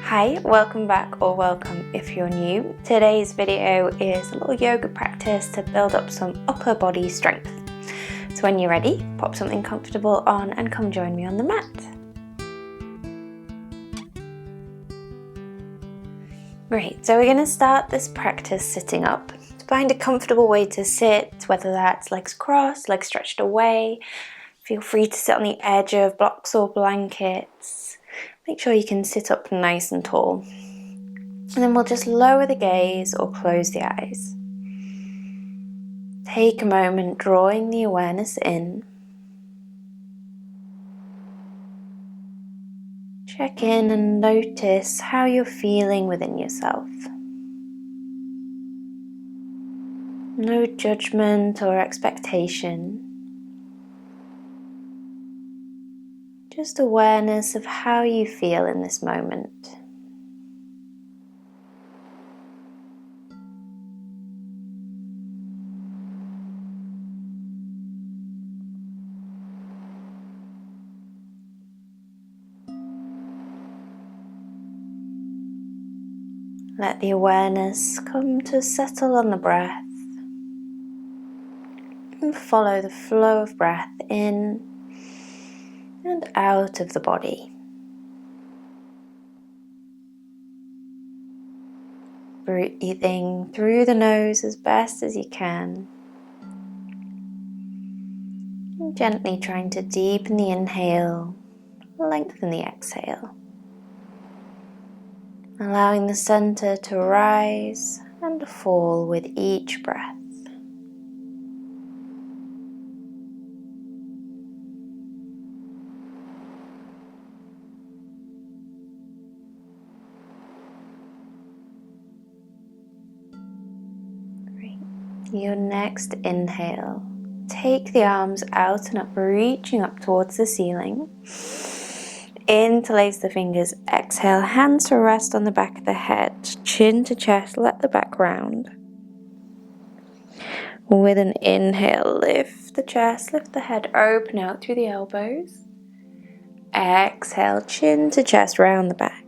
Hi, welcome back or welcome if you're new. Today's video is a little yoga practice to build up some upper body strength. So when you're ready, pop something comfortable on and come join me on the mat. Great, so we're going to start this practice sitting up. Find a comfortable way to sit, whether that's legs crossed, legs stretched away. Feel free to sit on the edge of blocks or blankets. Make sure you can sit up nice and tall. And then we'll just lower the gaze or close the eyes. Take a moment drawing the awareness in. Check in and notice how you're feeling within yourself. No judgment or expectation. Just awareness of how you feel in this moment. Let the awareness come to settle on the breath and follow the flow of breath in and out of the body. Breathing through the nose as best as you can. And gently trying to deepen the inhale, lengthen the exhale. Allowing the center to rise and fall with each breath. Your next inhale, take the arms out and up, reaching up towards the ceiling. Interlace the fingers, exhale, hands to rest on the back of the head, chin to chest, let the back round. With an inhale, lift the chest, lift the head, open out through the elbows. Exhale, chin to chest, round the back.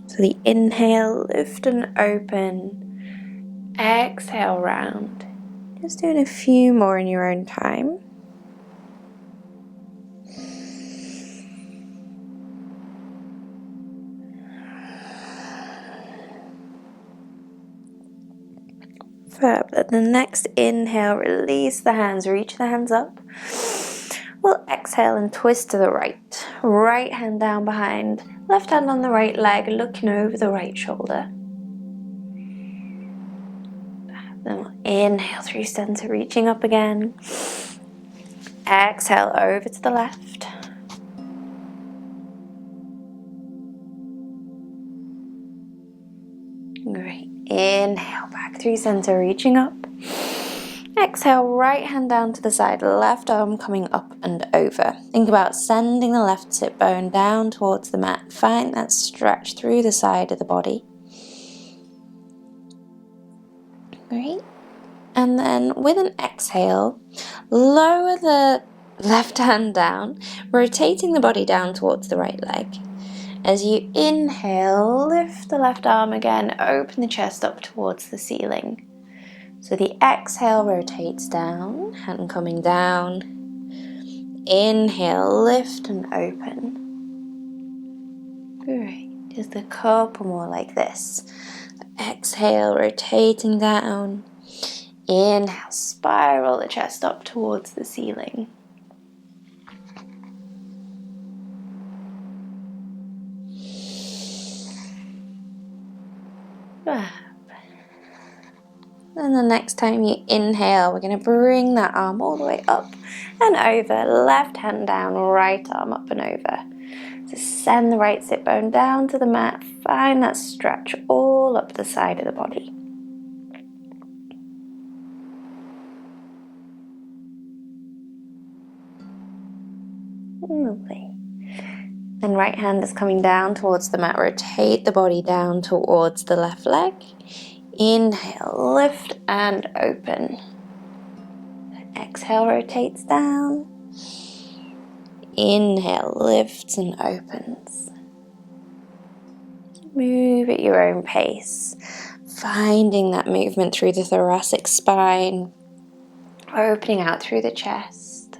So the inhale, lift and open. Exhale, round. Just doing a few more in your own time. Fab. At the next inhale, release the hands, reach the hands up. We'll exhale and twist to the right. Right hand down behind, left hand on the right leg, looking over the right shoulder. Then we'll inhale through center, reaching up again. Exhale over to the left. Great. Inhale back through center, reaching up. Exhale, right hand down to the side, left arm coming up and over. Think about sending the left sit bone down towards the mat. Find that stretch through the side of the body. Great. And then with an exhale, lower the left hand down, rotating the body down towards the right leg. As you inhale, lift the left arm again, open the chest up towards the ceiling. So the exhale rotates down, hand coming down. Inhale, lift and open. Great. Just a couple more like this. Exhale, rotating down. Inhale, spiral the chest up towards the ceiling. And the next time you inhale, we're going to bring that arm all the way up and over. Left hand down, right arm up and over. So send the right sit bone down to the mat. Find that stretch all up the side of the body. Lovely. Then right hand is coming down towards the mat. Rotate the body down towards the left leg. Inhale, lift and open. Exhale, rotates down. Inhale, lifts and opens. Move at your own pace, finding that movement through the thoracic spine, opening out through the chest.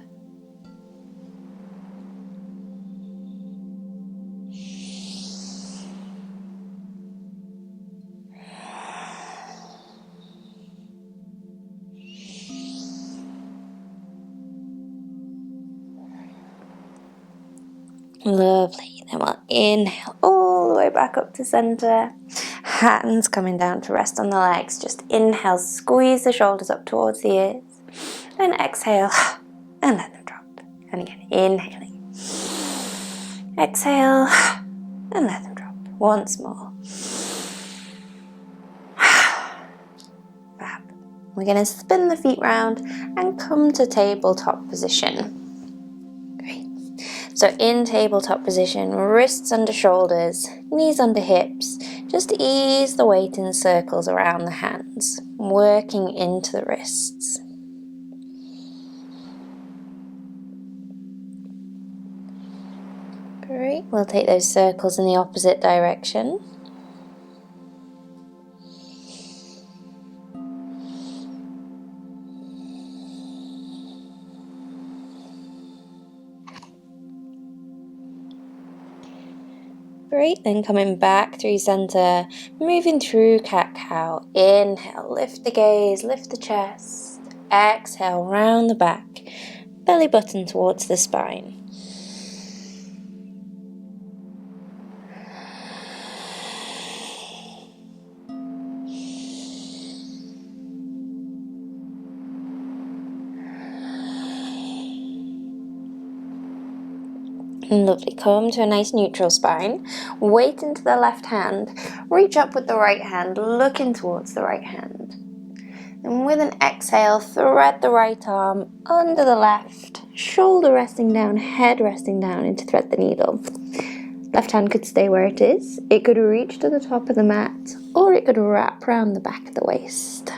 Lovely. Then we'll inhale all the way back up to center. Hands coming down to rest on the legs. Just inhale, squeeze the shoulders up towards the ears. And exhale and let them drop. And again, inhaling. Exhale and let them drop. Once more. Fab. We're going to spin the feet round and come to tabletop position. So in tabletop position, wrists under shoulders, knees under hips, just ease the weight in circles around the hands, working into the wrists. Great, we'll take those circles in the opposite direction. Great, then coming back through center, moving through cat-cow. Inhale, lift the gaze, lift the chest. Exhale, round the back, belly button towards the spine. Lovely, come to a nice neutral spine, weight into the left hand, reach up with the right hand, looking towards the right hand. And with an exhale, thread the right arm under the left, shoulder resting down, head resting down into thread the needle. Left hand could stay where it is, it could reach to the top of the mat, or it could wrap around the back of the waist.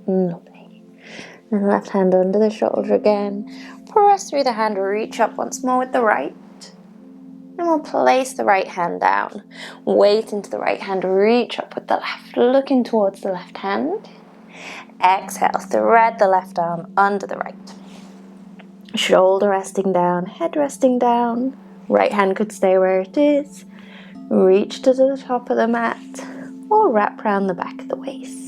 Lovely. And left hand under the shoulder again. Press through the hand, reach up once more with the right. And we'll place the right hand down. Weight into the right hand, reach up with the left, looking towards the left hand. Exhale, thread the left arm under the right. Shoulder resting down, head resting down. Right hand could stay where it is. Reach to the top of the mat, or wrap around the back of the waist.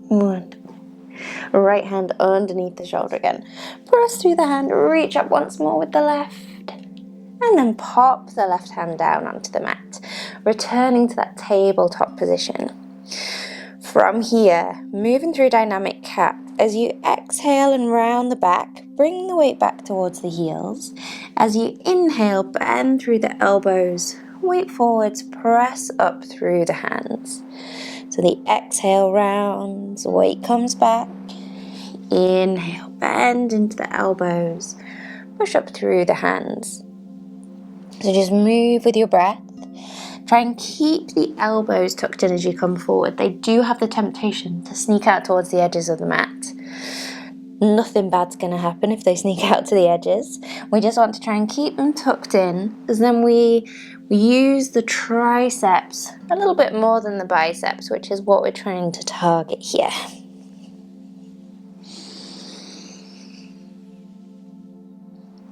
Wonderful. Right hand underneath the shoulder again. Press through the hand, reach up once more with the left. And then pop the left hand down onto the mat, returning to that tabletop position. From here, moving through dynamic cat. As you exhale and round the back, bring the weight back towards the heels. As you inhale, bend through the elbows. Weight forwards, press up through the hands. So the exhale rounds, weight comes back. Inhale, bend into the elbows. Push up through the hands. So just move with your breath. Try and keep the elbows tucked in as you come forward. They do have the temptation to sneak out towards the edges of the mat. Nothing bad's going to happen if they sneak out to the edges. We just want to try and keep them tucked in, because then we use the triceps a little bit more than the biceps, which is what we're trying to target here.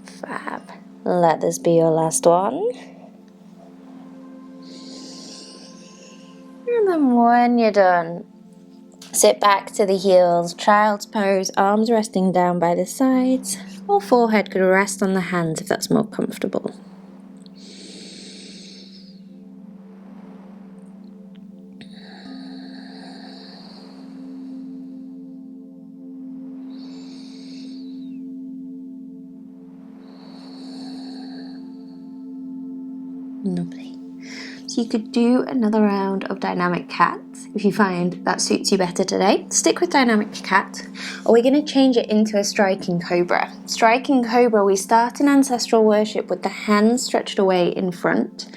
Fab. Let this be your last one. And then when you're done, sit back to the heels, child's pose, arms resting down by the sides, or forehead could rest on the hands if that's more comfortable. Lovely. So you could do another round of dynamic cat if you find that suits you better today. Stick with dynamic cat, or we're going to change it into a striking cobra. Striking cobra, we start in ancestral worship with the hands stretched away in front.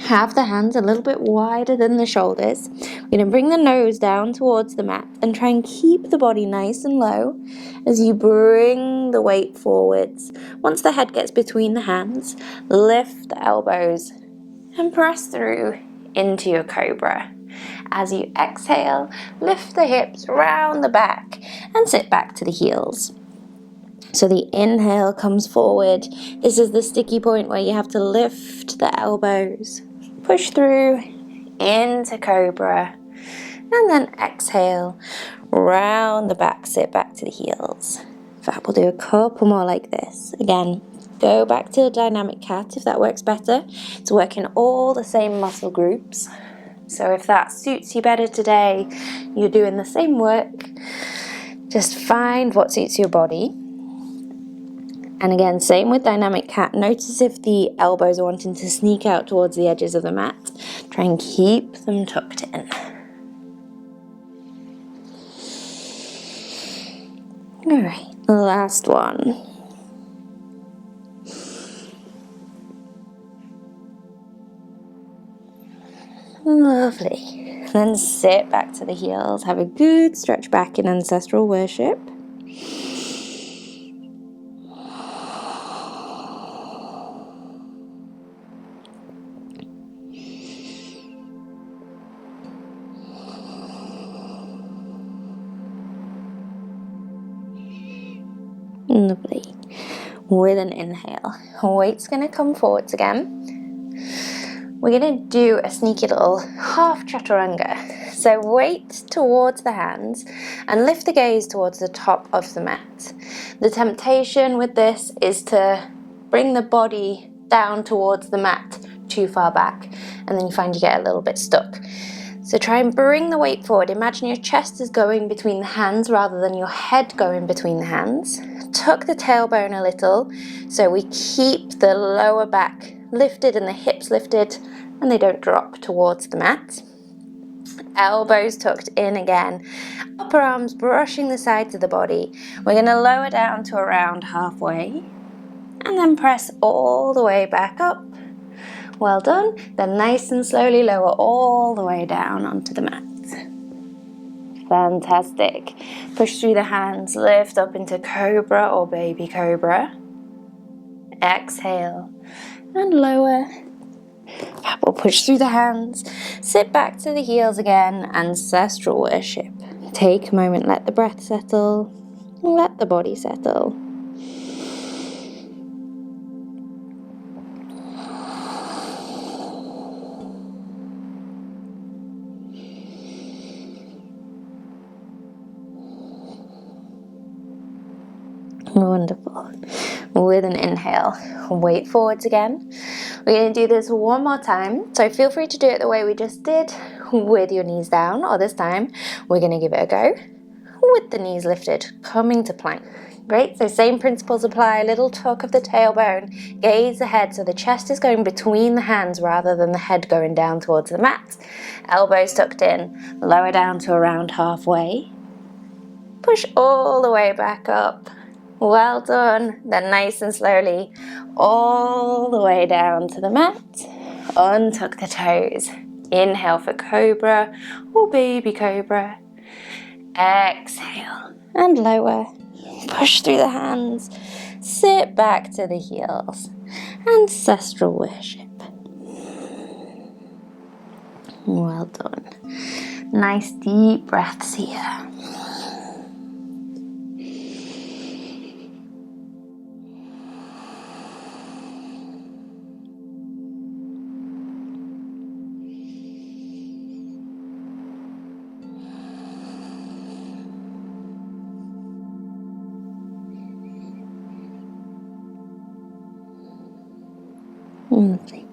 Have the hands a little bit wider than the shoulders. We're going to bring the nose down towards the mat and try and keep the body nice and low as you bring the weight forwards. Once the head gets between the hands, lift the elbows and press through into your cobra. As you exhale, lift the hips round the back and sit back to the heels. So the inhale comes forward. This is the sticky point where you have to lift the elbows, push through into cobra, and then exhale, round the back, sit back to the heels. Fab, we'll do a couple more like this. Again, go back to the dynamic cat if that works better. It's working all the same muscle groups. So if that suits you better today, you're doing the same work. Just find what suits your body. And again, same with dynamic cat. Notice if the elbows are wanting to sneak out towards the edges of the mat. Try and keep them tucked in. Alright, last one. Lovely. Then sit back to the heels. Have a good stretch back in ancestral worship. Lovely. With an inhale, weight's going to come forwards again. We're going to do a sneaky little half chaturanga. So weight towards the hands and lift the gaze towards the top of the mat. The temptation with this is to bring the body down towards the mat too far back, and then you find you get a little bit stuck. So try and bring the weight forward. Imagine your chest is going between the hands rather than your head going between the hands. Tuck the tailbone a little so we keep the lower back lifted and the hips lifted and they don't drop towards the mat. Elbows tucked in again. Upper arms brushing the sides of the body. We're going to lower down to around halfway and then press all the way back up. Well done. Then nice and slowly lower all the way down onto the mat. Fantastic. Push through the hands, lift up into cobra or baby cobra. Exhale and lower. We'll push through the hands, sit back to the heels again, ancestral worship. Take a moment, let the breath settle, let the body settle. Wonderful. With an inhale, weight forwards again. We're going to do this one more time, so feel free to do it the way we just did, with your knees down, or this time we're going to give it a go with the knees lifted, coming to plank. Great, so same principles apply, a little tuck of the tailbone, gaze ahead so the chest is going between the hands rather than the head going down towards the mat. Elbows tucked in, lower down to around halfway. Push all the way back up. Well done. Then nice and slowly all the way down to the mat. Untuck the toes. Inhale for cobra or baby cobra. Exhale and lower. Push through the hands. Sit back to the heels. Ancestral worship. Well done. Nice deep breaths here. Lovely.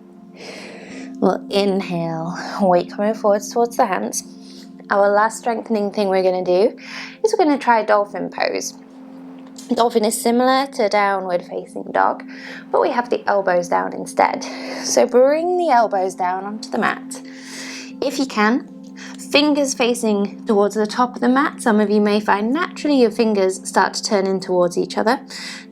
We'll inhale, weight coming forwards towards the hands. Our last strengthening thing we're going to do is we're going to try dolphin pose. Dolphin is similar to downward facing dog, but we have the elbows down instead. So bring the elbows down onto the mat. If you can, fingers facing towards the top of the mat. Some of you may find naturally your fingers start to turn in towards each other.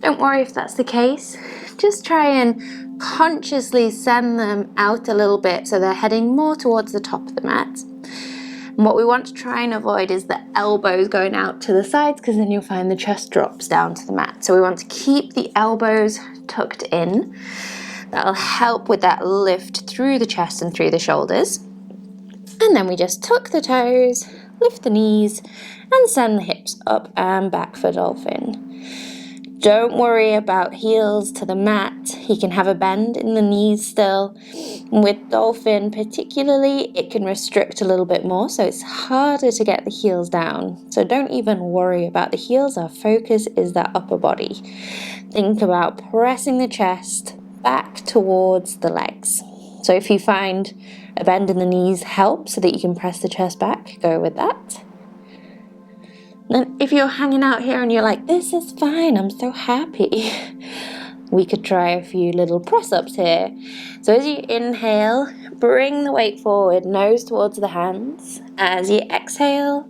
Don't worry if that's the case. Just try and consciously send them out a little bit so they're heading more towards the top of the mat. And what we want to try and avoid is the elbows going out to the sides, because then you'll find the chest drops down to the mat. So we want to keep the elbows tucked in. That'll help with that lift through the chest and through the shoulders. And then we just tuck the toes, lift the knees, and send the hips up and back for dolphin. Don't worry about heels to the mat. You can have a bend in the knees still. With dolphin particularly, it can restrict a little bit more, so it's harder to get the heels down. So don't even worry about the heels. Our focus is that upper body. Think about pressing the chest back towards the legs. So if you find a bend in the knees helps so that you can press the chest back, go with that. And if you're hanging out here and you're like, this is fine, I'm so happy, we could try a few little press-ups here. So as you inhale, bring the weight forward, nose towards the hands. As you exhale,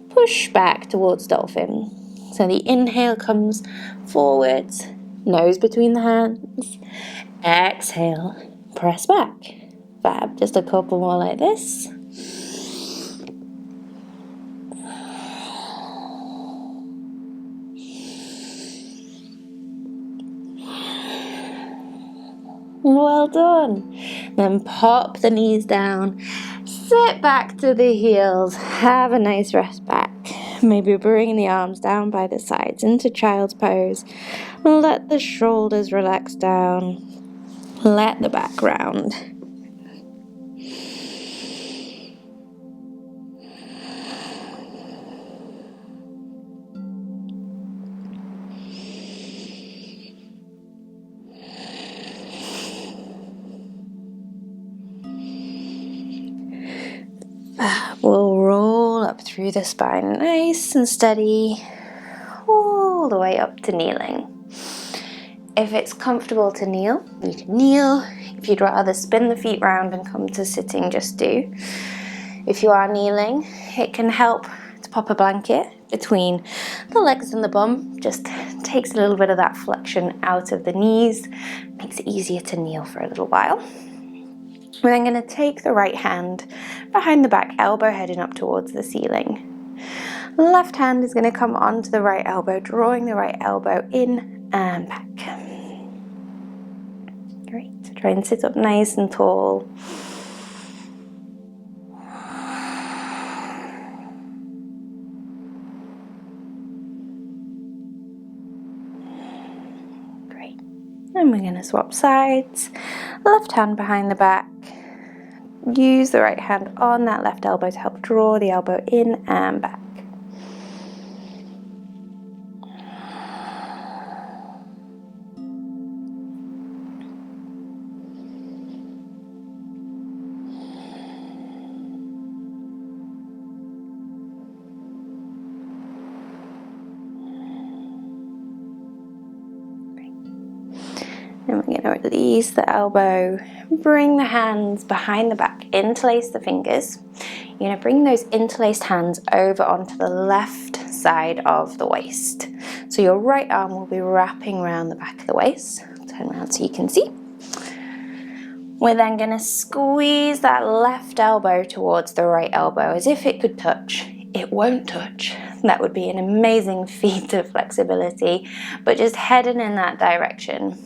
push back towards dolphin. So the inhale comes forwards, nose between the hands. Exhale, press back. Fab, just a couple more like this. Well done. Then pop the knees down, sit back to the heels, have a nice rest back. Maybe bring the arms down by the sides into child's pose. Let the shoulders relax down. Let the back round. We'll roll up through the spine nice and steady, all the way up to kneeling. If it's comfortable to kneel, you can kneel. If you'd rather spin the feet round and come to sitting, just do. If you are kneeling, it can help to pop a blanket between the legs and the bum. Just takes a little bit of that flexion out of the knees, makes it easier to kneel for a little while. We're then going to take the right hand behind the back, elbow heading up towards the ceiling. Left hand is going to come onto the right elbow, drawing the right elbow in and back. Great. So try and sit up nice and tall. Great. And we're going to swap sides. Left hand behind the back. Use the right hand on that left elbow to help draw the elbow in and back. And we're going to release the elbow, bring the hands behind the back, interlace the fingers. You're going to bring those interlaced hands over onto the left side of the waist. So your right arm will be wrapping around the back of the waist. Turn around so you can see. We're then going to squeeze that left elbow towards the right elbow as if it could touch. It won't touch. That would be an amazing feat of flexibility, but just heading in that direction.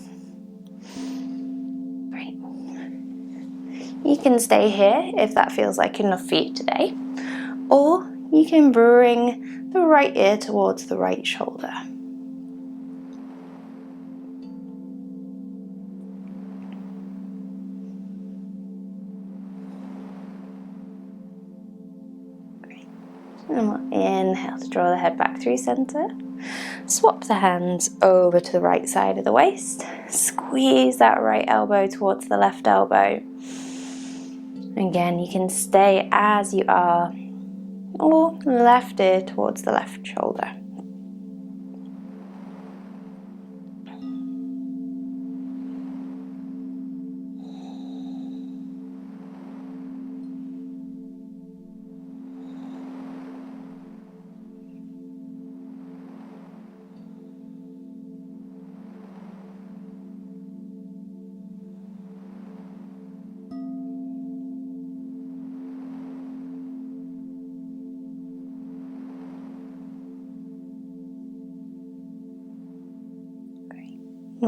You can stay here if that feels like enough for you today, or you can bring the right ear towards the right shoulder. Great. And we'll inhale to draw the head back through center. Swap the hands over to the right side of the waist. Squeeze that right elbow towards the left elbow. Again, you can stay as you are, or left ear towards the left shoulder.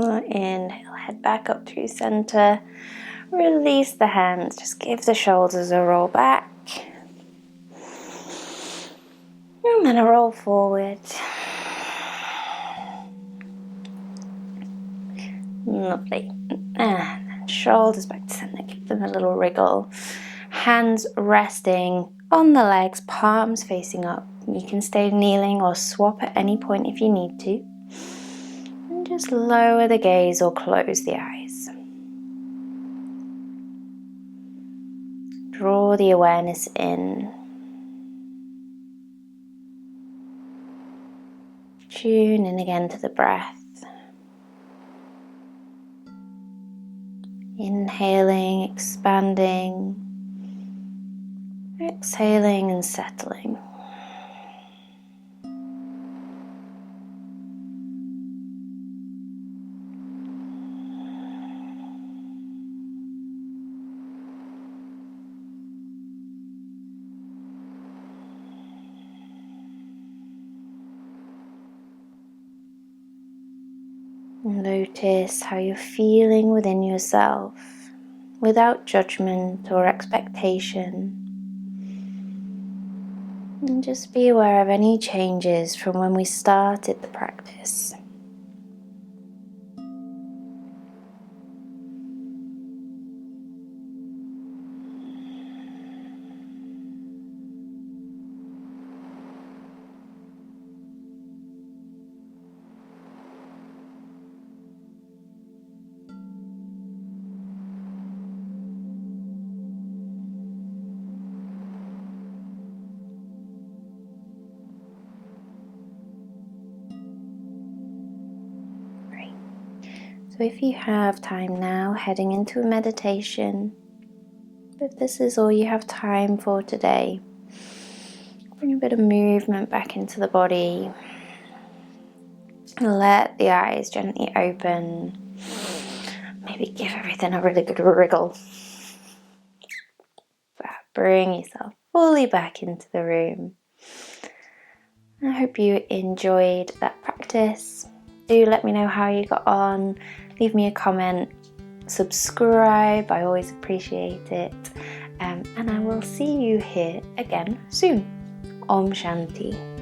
Inhale, head back up through center. Release the hands, just give the shoulders a roll back. And then a roll forward. Lovely. And then shoulders back to center, give them a little wriggle. Hands resting on the legs, palms facing up. You can stay kneeling or swap at any point if you need to. And just lower the gaze or close the eyes. Draw the awareness in. Tune in again to the breath. Inhaling, expanding. Exhaling and settling. Notice how you're feeling within yourself, without judgment or expectation. And just be aware of any changes from when we started the practice. So if you have time now, heading into a meditation, if this is all you have time for today, bring a bit of movement back into the body. Let the eyes gently open. Maybe give everything a really good wriggle. Bring yourself fully back into the room. I hope you enjoyed that practice. Do let me know how you got on. Leave me a comment. Subscribe. I always appreciate it. And I will see you here again soon. Om Shanti.